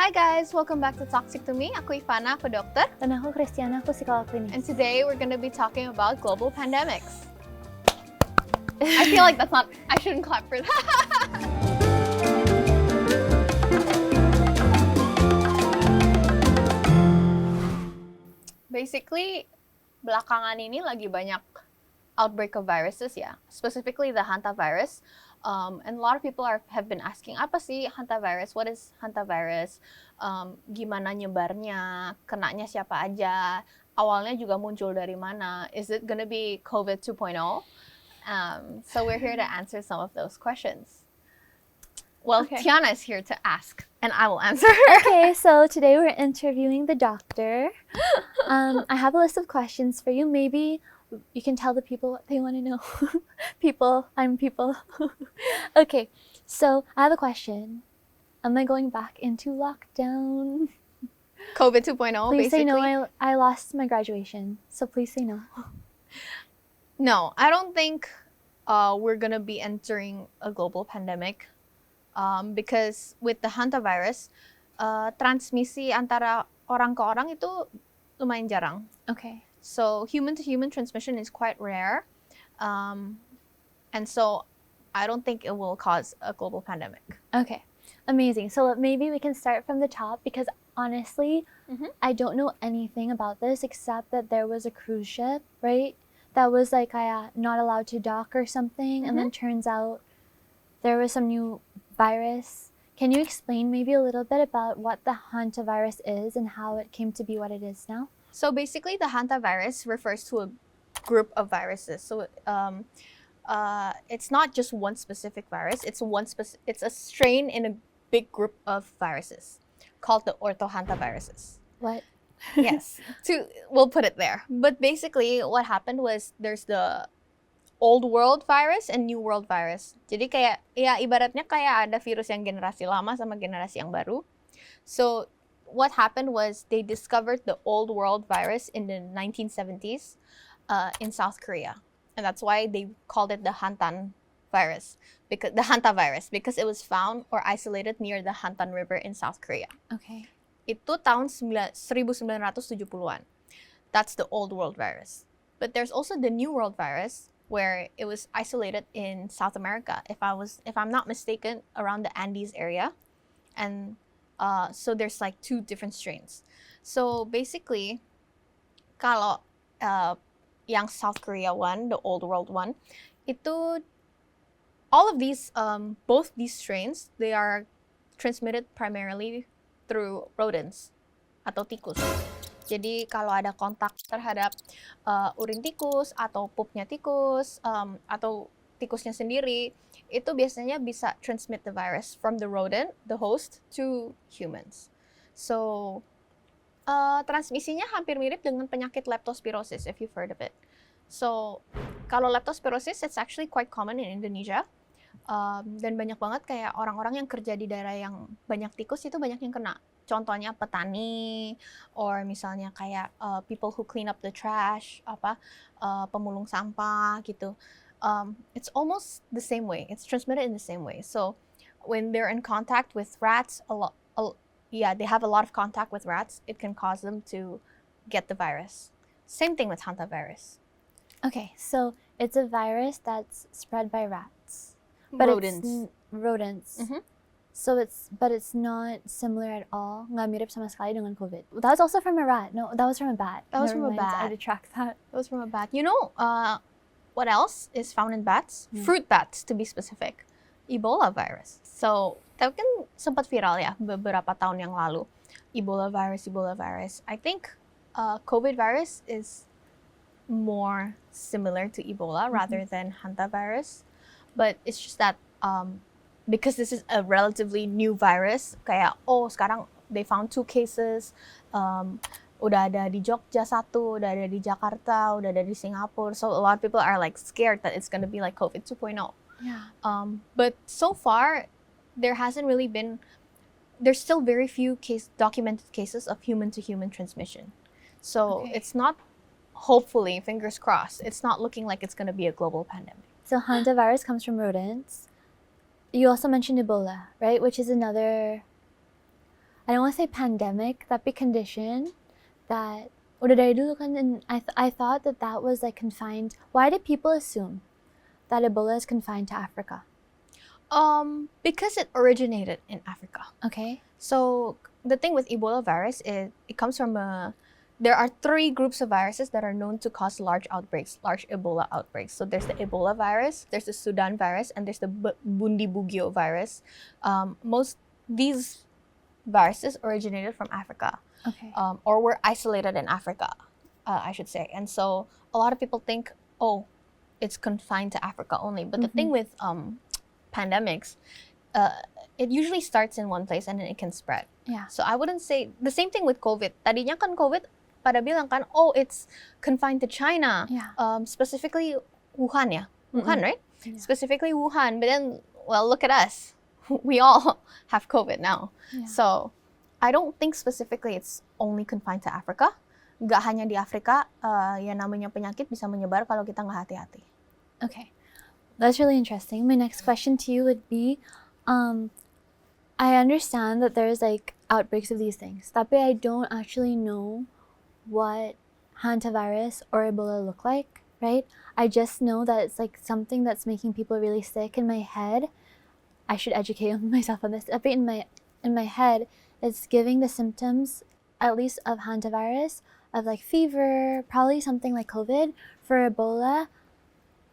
Hi guys, welcome back to Toxic to Me. Aku Ivanna, aku dokter. Dan aku Christiana, aku psikolog klinis. And today we're going to be talking about global pandemics. I feel like that's not, I shouldn't clap for that. Basically, belakangan ini lagi banyak outbreak of viruses ya, specifically the Hantavirus. And a lot of people have been asking, apa sih Hantavirus? What is Hantavirus? Gimana nyebarnya? Kenanya siapa aja? Awalnya juga muncul dari mana? Is it gonna be COVID 2.0? So we're here to answer some of those questions. Well, okay. Tiana is here to ask, and I will answer. Okay, so today we're interviewing the doctor. I have a list of questions for you. Maybe you can tell the people what they want to know. I'm people. Okay, so I have a question. Am I going back into lockdown? COVID 2.0, please basically? Say no, I lost my graduation, so please say no. No, I don't think we're going to be entering a global pandemic because with the Hantavirus, transmisi antara orang ke orang itu lumayan jarang. Okay. So human-to-human transmission is quite rare, and so I don't think it will cause a global pandemic. Okay, amazing. So maybe we can start from the top because honestly, I don't know anything about this except that there was a cruise ship, right? That was like not allowed to dock or something, and then turns out there was some new virus. Can you explain maybe a little bit about what the Hantavirus is and how it came to be what it is now? So basically, the Hantavirus refers to a group of viruses. So it's not just one specific virus. It's a strain in a big group of viruses called the Orthohantaviruses. What? Yes, we'll put it there. But basically, what happened was there's the old world virus and new world virus. Jadi kayak ya ibaratnya kayak ada virus yang generasi lama sama generasi yang baru. So what happened was they discovered the old world virus in the 1970s in South Korea. And that's why they called it the Hantavirus, because it was found or isolated near the Hantan River in South Korea. Okay. Itu tahun 1970-an. That's the old world virus. But there's also the new world virus where it was isolated in South America, if I'm not mistaken, around the Andes area. And so there's like two different strains. So basically, kalau yang South Korea one, the old world one, itu all of these, both these strains, they are transmitted primarily through rodents atau tikus. Jadi kalau ada kontak terhadap urin tikus atau pupnya tikus atau tikusnya sendiri, itu biasanya bisa transmit the virus from the rodent, the host, to humans. So, transmisinya hampir mirip dengan penyakit leptospirosis, if you've heard of it. So, kalau leptospirosis, it's actually quite common in Indonesia. Dan banyak banget kayak orang-orang yang kerja di daerah yang banyak tikus itu banyak yang kena. Contohnya petani, or misalnya kayak people who clean up the trash, pemulung sampah gitu. It's almost the same way. It's transmitted in the same way. So when they're in contact with rats, they have a lot of contact with rats. It can cause them to get the virus. Same thing with Hantavirus. Okay, so it's a virus that's spread by rats. But Rodents. Rodents. So it's not similar at all. Nggak mirip sama sekali dengan COVID. That was also from a rat. No, that was from a bat. That was from a bat. I retract that. That was from a bat. You know, what else is found in bats? Fruit bats, to be specific. Ebola virus. So, tapi kan sempat viral ya beberapa tahun yang lalu. Ebola virus. I think COVID virus is more similar to Ebola rather than Hantavirus. But it's just that because this is a relatively new virus, kayak sekarang they found 2 cases, udah ada di Jogja 1, udah ada di Jakarta, udah ada di Singapore. So a lot of people are like scared that it's gonna be like COVID 2.0. Yeah. But so far, there's still very few documented cases of human-to-human transmission. So it's not, hopefully, fingers crossed, it's not looking like it's gonna be a global pandemic. So Hantavirus comes from rodents. You also mentioned Ebola, right? Which is another I don't want to say pandemic, tapi condition that udah dari dulu kan, and I thought that was like confined. Why did people assume that Ebola is confined to Africa? Because it originated in Africa. Okay. So the thing with Ebola virus is it comes from there are 3 groups of viruses that are known to cause large outbreaks, large Ebola outbreaks. So there's the Ebola virus, there's the Sudan virus, and there's the Bundibugyo virus. These viruses originated from Africa, Okay. or were isolated in Africa, I should say. And so a lot of people think, oh, it's confined to Africa only. But the thing with pandemics, it usually starts in one place and then it can spread. Yeah. So I wouldn't say, the same thing with COVID. Tadinya kan COVID, pada bilang kan, oh, it's confined to China. Yeah. Specifically Wuhan, yeah? Wuhan, right? Yeah. Specifically Wuhan. But then, well, look at us. We all have COVID now. Yeah. So I don't think specifically it's only confined to Africa. Gak hanya di Afrika, yang namanya penyakit bisa menyebar kalau kita nggak hati-hati. Okay. That's really interesting. My next question to you would be, I understand that there's like outbreaks of these things, tapi I don't actually know what hantavirus or Ebola look like, right? I just know that it's like something that's making people really sick. In my head, I should educate myself on this. Tapi in my head, it's giving the symptoms, at least of hantavirus, of like fever, probably something like COVID. For Ebola,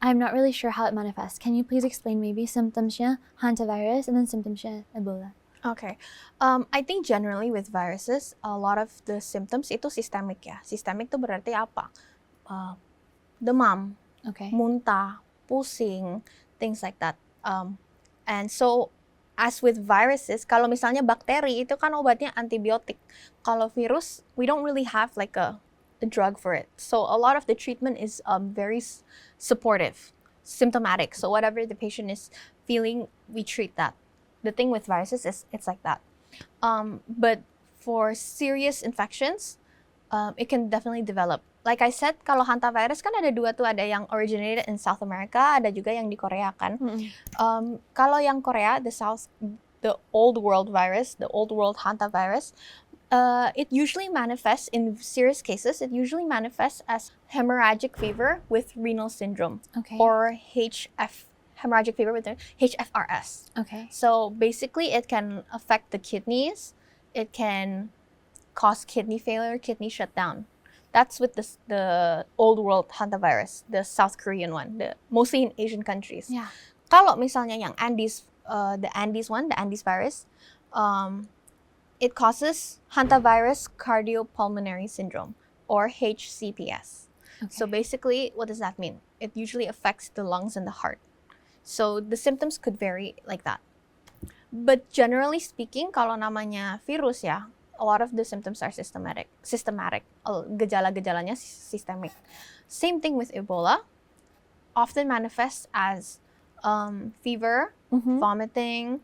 I'm not really sure how it manifests. Can you please explain maybe symptoms niya, hantavirus, and then symptoms niya, Ebola? Okay. I think generally with viruses, a lot of the symptoms itu systemic ya. Systemic itu berarti apa? Demam, Okay. muntah, pusing, things like that. And so, as with viruses, kalau misalnya bakteri itu kan obatnya antibiotik. Kalau virus, we don't really have like a drug for it. So a lot of the treatment is very supportive, symptomatic. So whatever the patient is feeling, we treat that. The thing with viruses is it's like that. But for serious infections, it can definitely develop. Like I said, kalau hantavirus kan ada 2 tuh, ada yang originated in South America, ada juga yang di Korea kan. Kalau yang Korea, the old world virus, the old world hantavirus, it usually manifests in serious cases. It usually manifests as hemorrhagic fever with renal syndrome, Okay. or hemorrhagic fever with HFRS. Okay. So basically, it can affect the kidneys. It can cause kidney failure, kidney shutdown. That's with the old world hantavirus, the South Korean one, mostly in Asian countries. Yeah. Kalau misalnya yang Andes, the Andes virus, it causes hantavirus cardiopulmonary syndrome, or HCPS. Okay. So basically, what does that mean? It usually affects the lungs and the heart. So the symptoms could vary like that. But generally speaking, kalau namanya virus ya, a lot of the symptoms are systematic. Gejala-gejalanya systemic. Same thing with Ebola. Often manifests as fever, vomiting,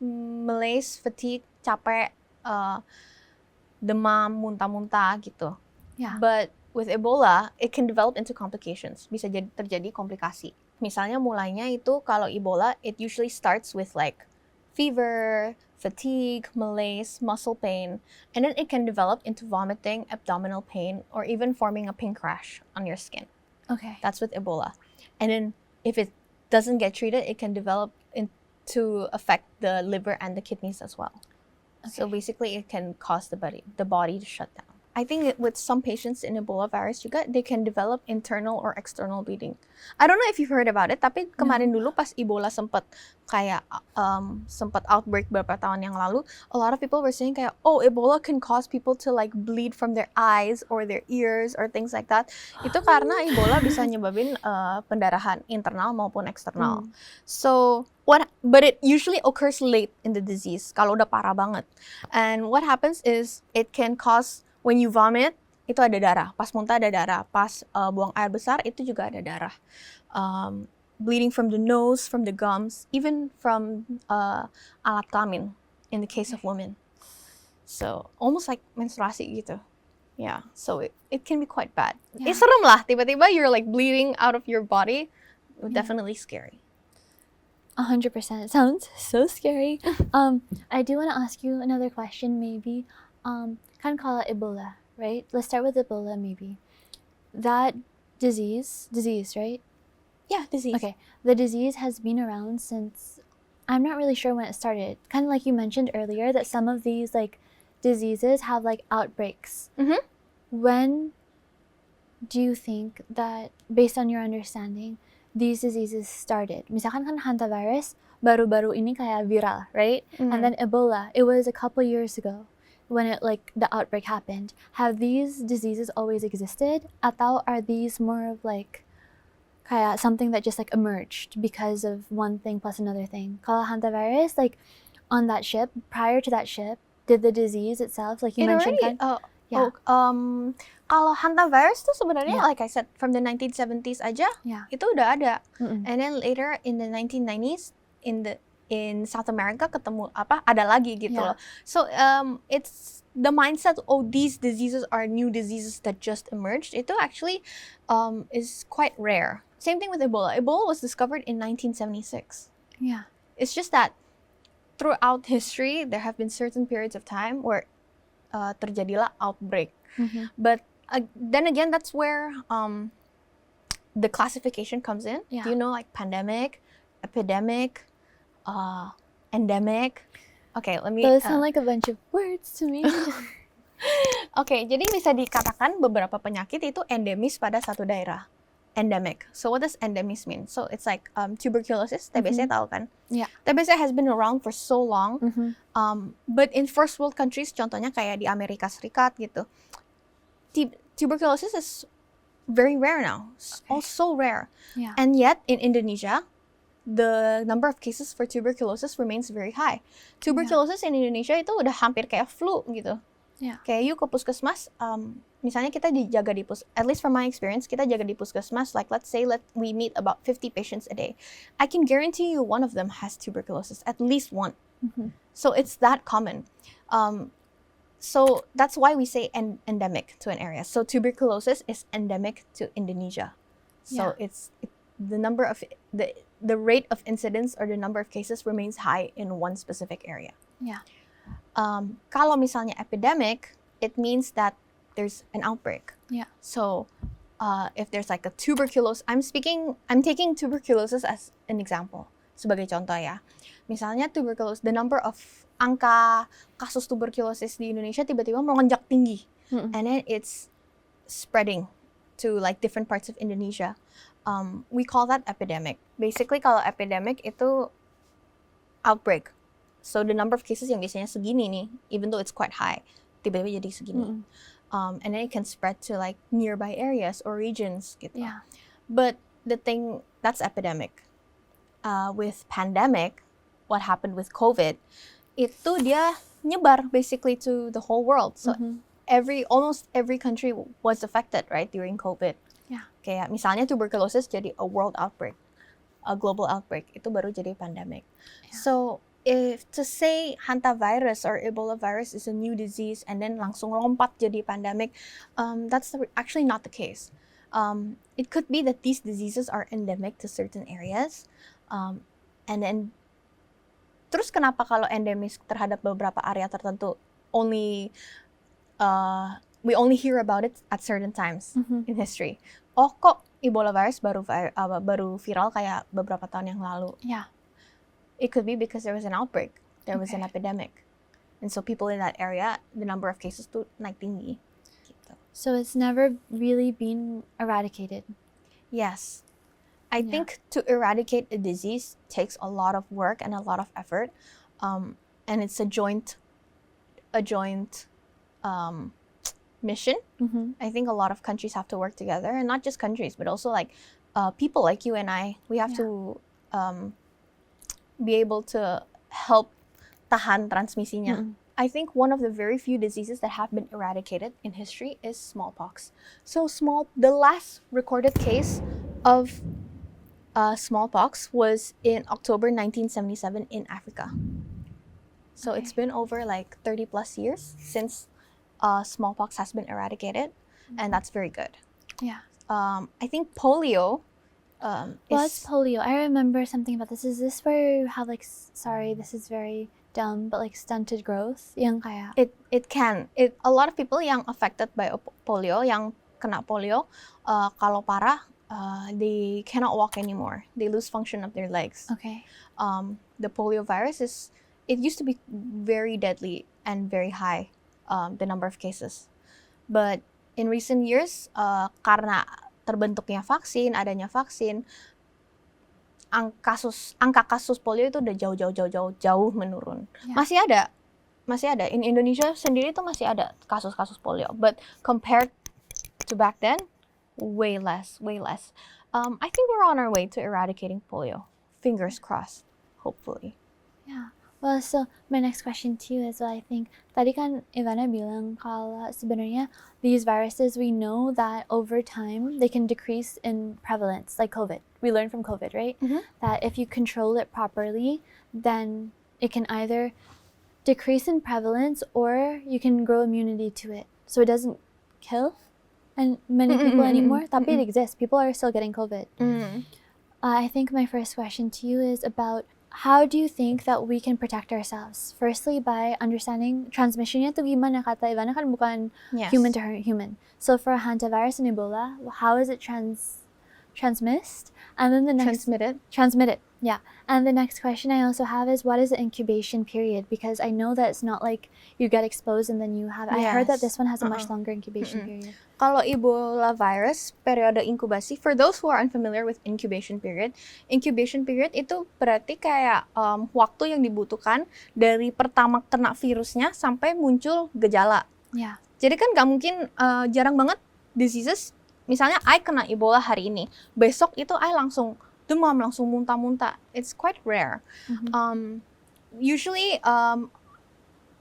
malaise, fatigue, capek, demam, muntah-muntah gitu. Yeah. But with Ebola, it can develop into complications. Bisa terjadi komplikasi. Misalnya mulainya itu kalau Ebola, it usually starts with like fever, fatigue, malaise, muscle pain, and then it can develop into vomiting, abdominal pain, or even forming a pink rash on your skin. Okay. That's with Ebola. And then if it doesn't get treated, it can develop to affect the liver and the kidneys as well. Okay. So basically, it can cause the body to shut down. I think with some patients in Ebola virus juga, they can develop internal or external bleeding. I don't know if you've heard about it, tapi kemarin dulu pas Ebola sempat outbreak beberapa tahun yang lalu, a lot of people were saying kayak, oh, Ebola can cause people to like bleed from their eyes or their ears or things like that. Itu karena Ebola bisa nyebabin pendarahan internal maupun eksternal. So but it usually occurs late in the disease, kalau udah parah banget. And what happens is it can cause, when you vomit, itu ada darah. Pas muntah ada darah. Pas buang air besar, itu juga ada darah. Bleeding from the nose, from the gums, even from alat kelamin, in the case of women. So, almost like menstruasi gitu. Yeah, so it can be quite bad. Yeah. Serem lah, tiba-tiba you're like bleeding out of your body. Definitely scary. 100%. Sounds so scary. I do want to ask you another question, maybe. Kan kala Ebola, right? Let's start with Ebola, maybe. That disease, right? Yeah, disease. Okay, the disease has been around since, I'm not really sure when it started. Kind of like you mentioned earlier, that some of these like diseases have like outbreaks. Mm-hmm. When do you think that, based on your understanding, these diseases started? Misalkan kan Hantavirus baru-baru ini kayak viral, right? And then Ebola, it was a couple years ago when it like the outbreak happened. Have these diseases always existed? Atau are these more of like kayak something that just like emerged because of one thing plus another thing? Kalau Hantavirus, like on that ship, prior to that ship, did the disease itself, like you mentioned, kalau Hantavirus tuh sebenarnya, Yeah. like I said, from the 1970s aja, itu udah ada. And then later in the 1990s, in South America ketemu ada lagi gitu loh. So it's the mindset, these diseases are new diseases that just emerged. Itu actually is quite rare. Same thing with Ebola. Ebola was discovered in 1976. Yeah. It's just that throughout history, there have been certain periods of time where terjadilah outbreak. But then again, that's where the classification comes in. Yeah. Do you know like pandemic, epidemic, endemic? Okay, let me... Those sound like a bunch of words to me. Okay, jadi bisa dikatakan beberapa penyakit itu endemis pada satu daerah. Endemic. So what does endemis mean? So it's like tuberculosis, TBC tahu kan? Yeah. TBC has been around for so long. But in first world countries, contohnya kayak di Amerika Serikat gitu, tuberculosis is very rare now. So rare. Yeah. And yet in Indonesia, the number of cases for tuberculosis remains very high. Tuberculosis in Indonesia itu udah hampir kayak flu gitu. Yeah. Kayak you ke puskesmas, misalnya kita dijaga di at least from my experience, kita jaga di puskesmas, like let's say we meet about 50 patients a day. I can guarantee you one of them has tuberculosis, at least one. So it's that common. So that's why we say endemic to an area. So tuberculosis is endemic to Indonesia. So the number of the rate of incidence or the number of cases remains high in one specific area. Yeah. Kalau misalnya epidemic, it means that there's an outbreak. Yeah. So if there's like a tuberculosis, I'm taking tuberculosis as an example. Sebagai contoh ya. Misalnya tuberculosis, the number of angka kasus tuberculosis di Indonesia tiba-tiba melonjak tinggi. And then it's spreading to like different parts of Indonesia. We call that epidemic. Basically kalau epidemic itu outbreak. So the number of cases yang biasanya segini nih, even though it's quite high, tiba-tiba jadi segini. And then it can spread to like nearby areas or regions gitu. Yeah. But the thing, that's epidemic. With pandemic, what happened with COVID, itu dia nyebar basically to the whole world. So almost every country was affected, right, during COVID. Yeah. Kayak misalnya tuberculosis jadi a world outbreak, a global outbreak, itu baru jadi pandemic. Yeah. So if to say Hantavirus or Ebola virus is a new disease and then langsung lompat jadi pandemic, that's actually not the case. It could be that these diseases are endemic to certain areas, and then terus kenapa kalau endemis terhadap beberapa area tertentu we only hear about it at certain times in history. Oh kok Ebola virus baru viral kayak beberapa tahun yang lalu. Yeah. It could be because there was an outbreak, there was an epidemic. And so people in that area, the number of cases tuh naik tinggi. Gitu. So it's never really been eradicated. Yes. I think to eradicate a disease takes a lot of work and a lot of effort. And it's a joint mission. I think a lot of countries have to work together, and not just countries, but also like people like you and I. We have to be able to help tahan transmisinya. I think one of the very few diseases that have been eradicated in history is smallpox. So the last recorded case of smallpox was in October 1977 in Africa. So it's been over like 30 plus years since smallpox has been eradicated, and that's very good. Yeah. I think polio What's polio? I remember something about this. Is this where you have like, sorry, this is very dumb, but like stunted growth? Yang kaya. It can. A lot of people yang affected by polio, yang kena polio, kalau parah, they cannot walk anymore. They lose function of their legs. Okay. The polio virus it used to be very deadly and very high, the number of cases. But in recent years, karena terbentuknya vaksin, adanya vaksin, angka kasus polio itu udah jauh menurun. Yeah. Masih ada. In Indonesia sendiri tuh masih ada kasus-kasus polio. But compared to back then, way less. I think we're on our way to eradicating polio. Fingers crossed, hopefully. Yeah. Well, so my next question to you is, I think tadi kan Ivanna bilang kalau sebenarnya these viruses, we know that over time they can decrease in prevalence, like COVID. We learned from COVID, right? Mm-hmm. That if you control it properly, then it can either decrease in prevalence or you can grow immunity to it. So it doesn't kill and many people anymore. Tapi it exists. People are still getting COVID. I think my first question to you is about how do you think that we can protect ourselves? Firstly, by understanding transmissionnya tuh gimana, kata Ivanna kan bukan human to human. So for hantavirus and Ebola, how is it transmitted? And then the next transmitted. Yeah. And the next question I also have is, what is the incubation period? Because I know that it's not like you get exposed and then you have. I heard that this one has a much longer incubation period. Kalau Ebola virus, periode inkubasi, for those who are unfamiliar with incubation period itu berarti kayak waktu yang dibutuhkan dari pertama kena virusnya sampai muncul gejala. Yeah. Jadi kan nggak mungkin, jarang banget diseases, misalnya I kena Ebola hari ini, besok itu I langsung demam, langsung muntah-muntah. It's quite rare. Usually,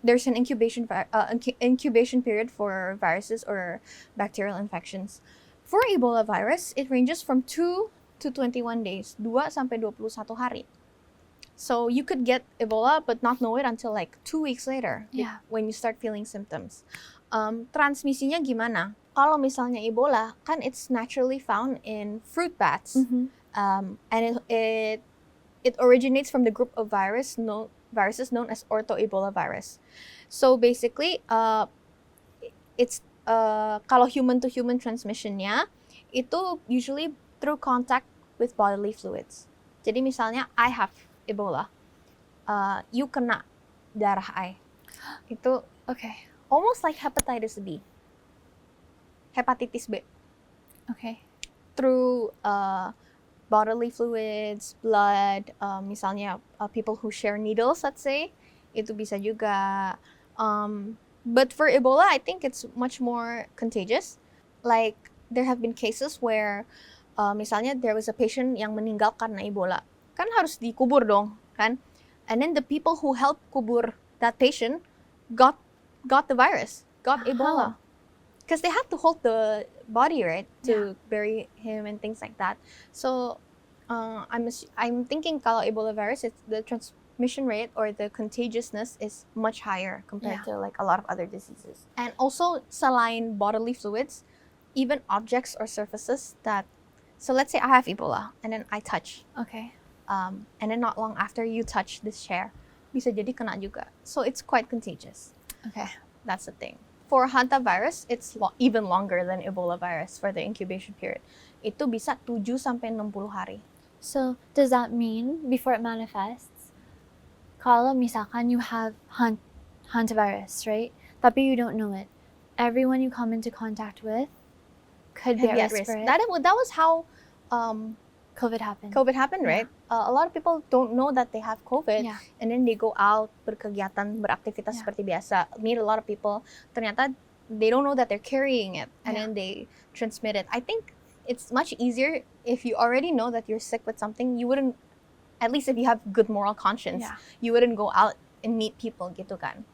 there's an incubation period for viruses or bacterial infections. For Ebola virus, it ranges from 2 to 21 days, 2 sampai 21 hari. So you could get Ebola but not know it until like 2 weeks later, when you start feeling symptoms. Transmisinya gimana? Kalau misalnya Ebola, kan it's naturally found in fruit bats, and it originates from the group of viruses known as Orthohantavirus. So basically, it's kalau human to human transmissionnya itu usually through contact with bodily fluids. Jadi misalnya I have Ebola, you kena darah I, itu almost like hepatitis B, hepatitis B. Okay. Through bodily fluids, blood, misalnya people who share needles, let's say, itu bisa juga. But for Ebola, I think it's much more contagious. Like, there have been cases where, misalnya there was a patient yang meninggal karena Ebola. Kan harus dikubur dong, kan? And then the people who helped kubur that patient got the virus, got Ebola. Because they have to hold the body, right, to bury him and things like that. So I'm thinking kalau Ebola virus, the transmission rate or the contagiousness is much higher compared to like a lot of other diseases. And also, selain bodily fluids, even objects or surfaces that, so let's say I have Ebola and then I touch. Okay. And then not long after you touch this chair, bisa jadi kena juga. So it's quite contagious. Okay. That's the thing. For hantavirus, it's even longer than Ebola virus for the incubation period. Itu bisa 7 sampai 60 hari. So, does that mean before it manifests, kalau misalkan you have hantavirus, right? Tapi you don't know it. Everyone you come into contact with could be at risk for it. That was how COVID happened. COVID happened, right? A lot of people don't know that they have COVID, and then they go out, berkegiatan, beraktivitas seperti biasa, meet a lot of people. Ternyata they don't know that they're carrying it, and then they transmit it. I think it's much easier if you already know that you're sick with something. You wouldn't, at least if you have good moral conscience, you wouldn't go out and meet people, gitu kan.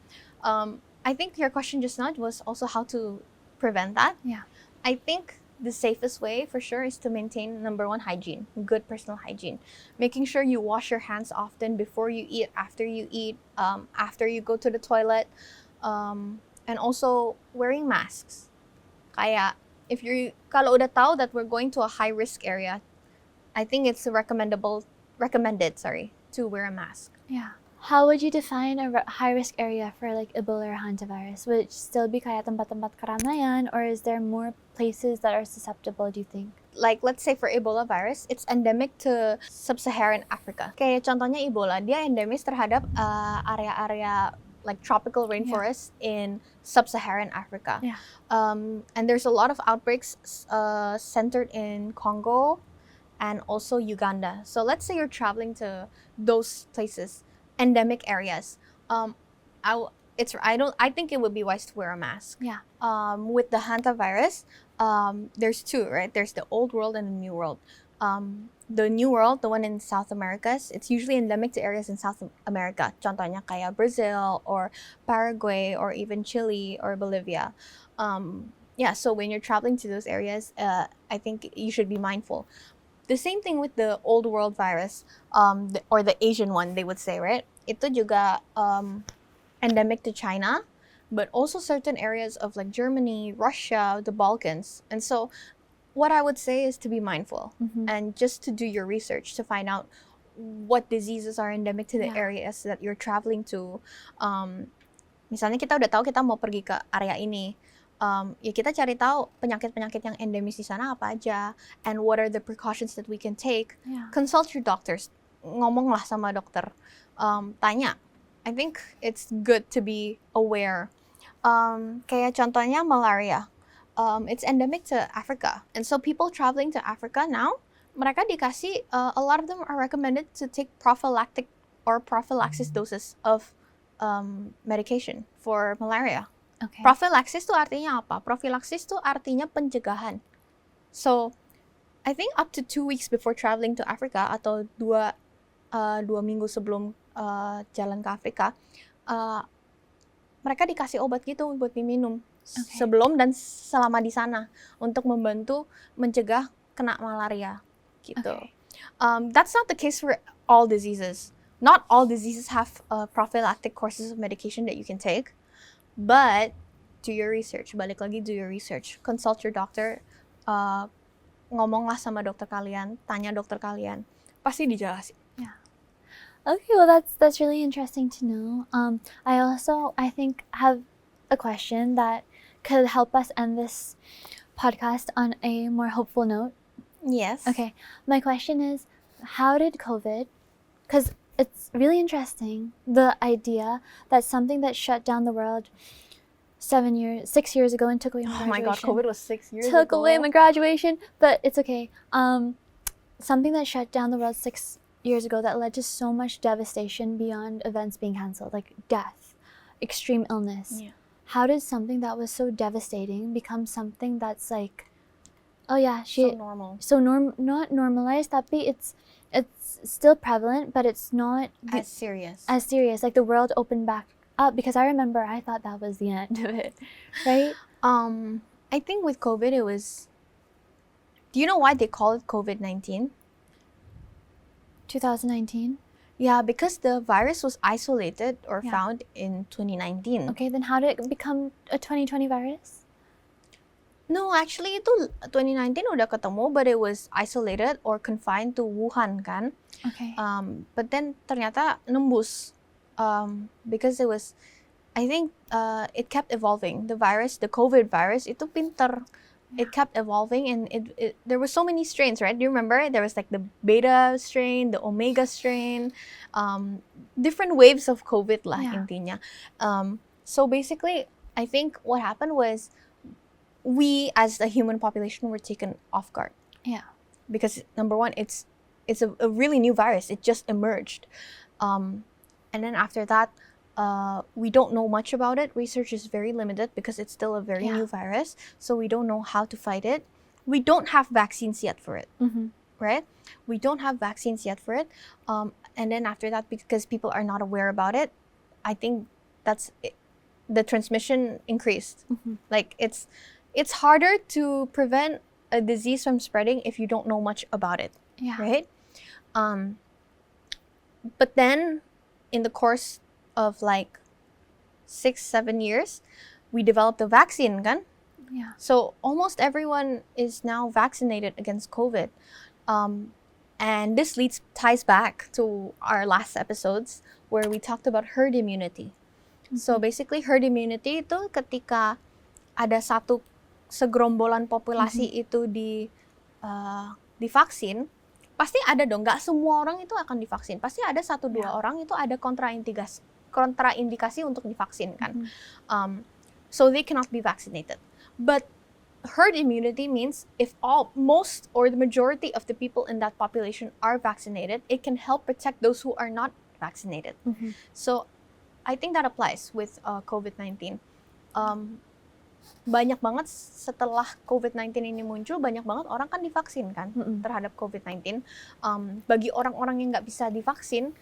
I think your question just now was also how to prevent that. Yeah. I think the safest way for sure is to maintain number one, hygiene, good personal hygiene. Making sure you wash your hands often before you eat, after you eat, after you go to the toilet, and also wearing masks. Kaya, kalau udah tahu that we're going to a high risk area, I think it's recommended to wear a mask. Yeah. How would you define a high-risk area for like Ebola or Hantavirus? Would it still be kaya tempat-tempat keramaian, or is there more places that are susceptible, do you think? Like, let's say for Ebola virus, it's endemic to sub-Saharan Africa. Kayak contohnya Ebola, dia endemis terhadap area-area like tropical rainforests in sub-Saharan Africa. Yeah. And there's a lot of outbreaks centered in Congo and also Uganda. So let's say you're traveling to those places, endemic areas. I think it would be wise to wear a mask. Yeah. With the Hantavirus, there's two, right? There's the old world and the new world. The new world, the one in South Americas, it's usually endemic to areas in South America. Contohnya kayak Brazil or Paraguay or even Chile or Bolivia. So when you're traveling to those areas, I think you should be mindful. The same thing with the old world virus, or the Asian one, they would say, right? Itu juga endemic to China, but also certain areas of like Germany, Russia, the Balkans. And so what I would say is to be mindful and just to do your research to find out what diseases are endemic to the areas that you're traveling to. Misalnya kita udah tahu kita mau pergi ke area ini, ya kita cari tahu penyakit-penyakit yang endemis di sana apa aja, and what are the precautions that we can take. Consult your doctors, ngomonglah sama dokter, tanya. I think it's good to be aware. Kayak contohnya malaria, it's endemic to Africa, and so people traveling to Africa now, mereka dikasih, a lot of them are recommended to take prophylactic or prophylaxis doses of medication for malaria. Okay. Prophylaxis itu artinya apa? Prophylaxis itu artinya pencegahan. So, I think up to 2 weeks before traveling to Africa atau dua minggu sebelum jalan ke Afrika, mereka dikasih obat gitu buat diminum sebelum dan selama di sana untuk membantu mencegah kena malaria gitu. That's not the case for all diseases. Not all diseases have prophylactic courses of medication that you can take. But do your research. Balik lagi, do your research. Consult your doctor. Ngomonglah sama dokter kalian. Tanya dokter kalian. Pasti dijelasin. Yeah. Okay, well that's really interesting to know. I think have a question that could help us end this podcast on a more hopeful note. Yes. Okay. My question is, how did COVID, because it's really interesting, the idea that something that shut down the world 6 years ago and took away my graduation. Oh my god, COVID was 6 years took ago. away my graduation, but it's okay. Something that shut down the world 6 years ago that led to so much devastation beyond events being canceled, like death, extreme illness. Yeah. How did something that was so devastating become something that's like, oh yeah, So normal. not normalized, tapi it's still prevalent, but it's not As serious. Like the world opened back up, because I remember I thought that was the end of it, right? I think with COVID it was, do you know why they call it COVID-19? 2019. Yeah, because the virus was isolated or Yeah. found in 2019. Okay, then how did it become a 2020 virus? No, actually itu 2019 udah ketemu, but it was isolated or confined to Wuhan kan. Okay. But then ternyata nembus, because it was, I think it kept evolving. The virus, the COVID virus, itu pinter. It kept evolving, and it there were so many strains, right? Do you remember? There was like the beta strain, the omega strain, different waves of COVID lah intinya. So basically, I think what happened was we as the human population were taken off guard. Yeah. Because number one, it's a really new virus. It just emerged. And then after that, we don't know much about it. Research is very limited because it's still a very new virus. So we don't know how to fight it. We don't have vaccines yet for it, right? We don't have vaccines yet for it. And then after that, because people are not aware about it, I think that's it. The transmission increased. Like it's harder to prevent a disease from spreading if you don't know much about it, right? But then in the course of like 6-7 years, we developed a vaccine, kan? Yeah. So almost everyone is now vaccinated against COVID. And this ties back to our last episodes where we talked about herd immunity. So basically herd immunity itu ketika ada satu segerombolan populasi itu divaksin, pasti ada dong, nggak semua orang itu akan divaksin. Pasti ada 1-2 orang itu ada kontraindikasi untuk divaksin kan. So they cannot be vaccinated. But herd immunity means if most or the majority of the people in that population are vaccinated, it can help protect those who are not vaccinated. So I think that applies with COVID-19. Banyak banget setelah COVID-19 ini muncul, banyak banget orang kan divaksin kan terhadap COVID-19. Bagi orang-orang yang nggak bisa divaksin,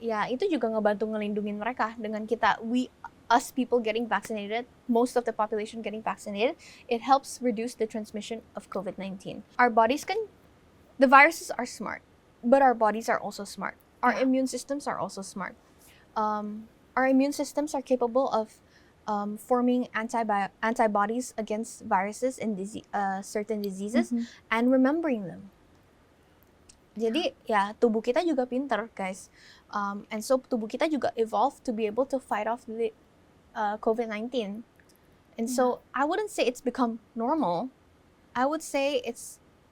ya itu juga ngebantu ngelindungin mereka dengan us people getting vaccinated, most of the population getting vaccinated, it helps reduce the transmission of COVID-19. The viruses are smart, but our bodies are also smart. Our immune systems are also smart. Our immune systems are capable of forming antibodies against viruses and certain diseases and remembering them. Jadi ya tubuh kita juga pinter guys, and so tubuh kita juga evolved to be able to fight off the COVID-19. And so I wouldn't say it's become normal. I would say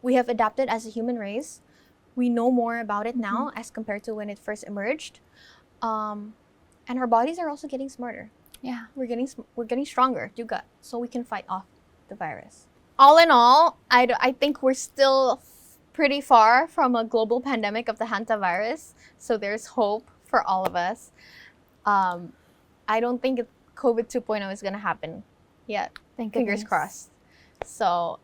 we have adapted as a human race. We know more about it now as compared to when it first emerged. And our bodies are also getting smarter. Yeah. We're getting stronger juga, so we can fight off the virus. All in all, I think we're still pretty far from a global pandemic of the hantavirus, so there's hope for all of us. I don't think COVID 2.0 is going to happen yet. Fingers crossed. So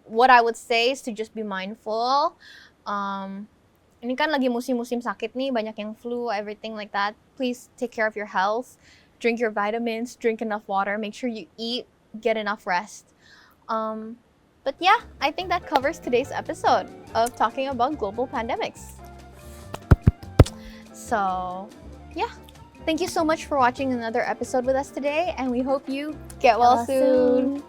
what I would say is to just be mindful. Ini kan lagi musim-musim sakit nih, banyak yang flu, everything like that. Please take care of your health. Drink your vitamins, drink enough water, make sure you eat, get enough rest. But yeah, I think that covers today's episode of talking about global pandemics. So yeah. Thank you so much for watching another episode with us today, and we hope you get well soon.